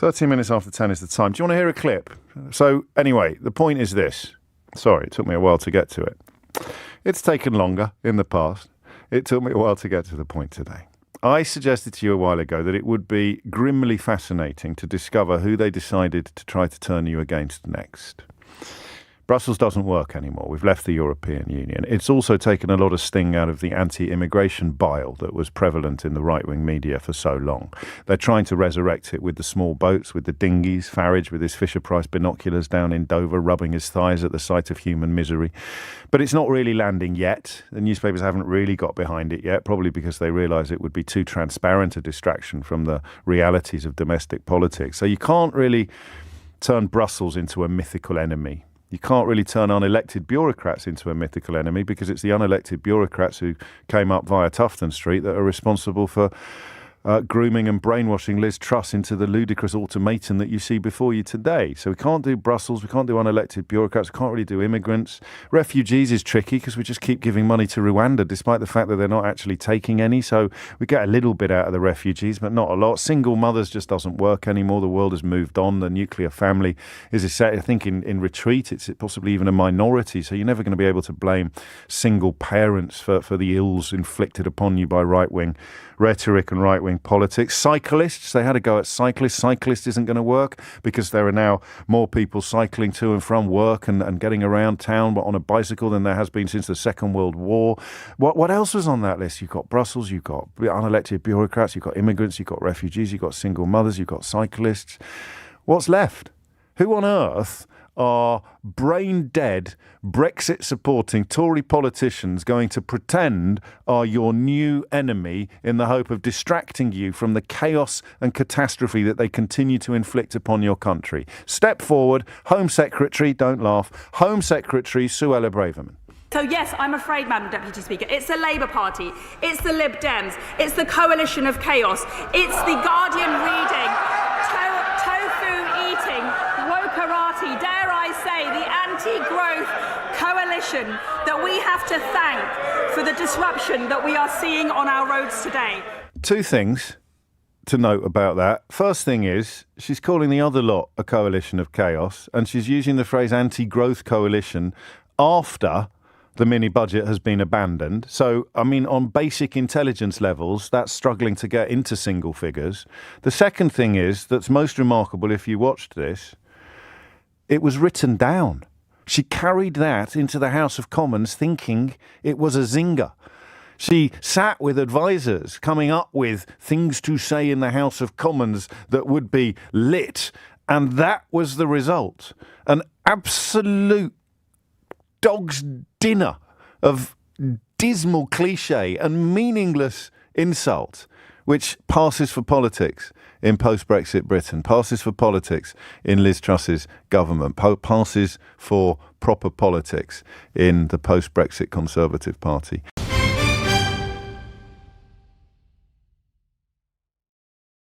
13 minutes after 10 is the time. Do you want to hear a clip? So anyway, the point is this. Sorry, it took me a while to get to it. It's taken longer in the past. It took me a while to get to the point today. I suggested to you a while ago that it would be grimly fascinating to discover who they decided to try to turn you against next. Brussels doesn't work anymore. We've left the European Union. It's also taken a lot of sting out of the anti-immigration bile that was prevalent in the right-wing media for so long. They're trying to resurrect it with the small boats, with the dinghies, Farage with his Fisher-Price binoculars down in Dover, rubbing his thighs at the sight of human misery. But it's not really landing yet. The newspapers haven't really got behind it yet, probably because they realise it would be too transparent a distraction from the realities of domestic politics. So you can't really turn Brussels into a mythical enemy. You can't really turn unelected bureaucrats into a mythical enemy because it's the unelected bureaucrats who came up via Tufton Street that are responsible for grooming and brainwashing Liz Truss into the ludicrous automaton that you see before you today. So we can't do Brussels, we can't do unelected bureaucrats, we can't really do immigrants. Refugees is tricky because we just keep giving money to Rwanda despite the fact that they're not actually taking any. So we get a little bit out of the refugees, but not a lot. Single mothers just doesn't work anymore. The world has moved on. The nuclear family is, I think, in retreat. It's possibly even a minority. So you're never going to be able to blame single parents for the ills inflicted upon you by right-wing rhetoric and right-wing politics. Cyclists, they had a go at cyclists. Cyclist isn't going to work because there are now more people cycling to and from work and getting around town on a bicycle than there has been since the Second World War. What else was on that list? You've got Brussels, you've got unelected bureaucrats, you've got immigrants, you've got refugees, you've got single mothers, you've got cyclists. What's left? Who on earth are brain-dead, Brexit-supporting Tory politicians going to pretend are your new enemy in the hope of distracting you from the chaos and catastrophe that they continue to inflict upon your country? Step forward, Home Secretary, don't laugh, Home Secretary Suella Braverman. So yes, I'm afraid, Madam Deputy Speaker, it's the Labour Party, it's the Lib Dems, it's the coalition of chaos, it's the Guardian reading, tofu-eating, wokerati, dare I say, the anti-growth coalition that we have to thank for the disruption that we are seeing on our roads today. Two things to note about that. First thing is, she's calling the other lot a coalition of chaos, and she's using the phrase anti-growth coalition after the mini-budget has been abandoned. So, I mean, on basic intelligence levels, that's struggling to get into single figures. The second thing is, that's most remarkable if you watched this, it was written down. She carried that into the House of Commons thinking it was a zinger. She sat with advisors coming up with things to say in the House of Commons that would be lit, and that was the result. An absolute dog's dinner of dismal cliche and meaningless insult, which passes for politics in post-Brexit Britain, passes for politics in Liz Truss's government, passes for proper politics in the post-Brexit Conservative Party.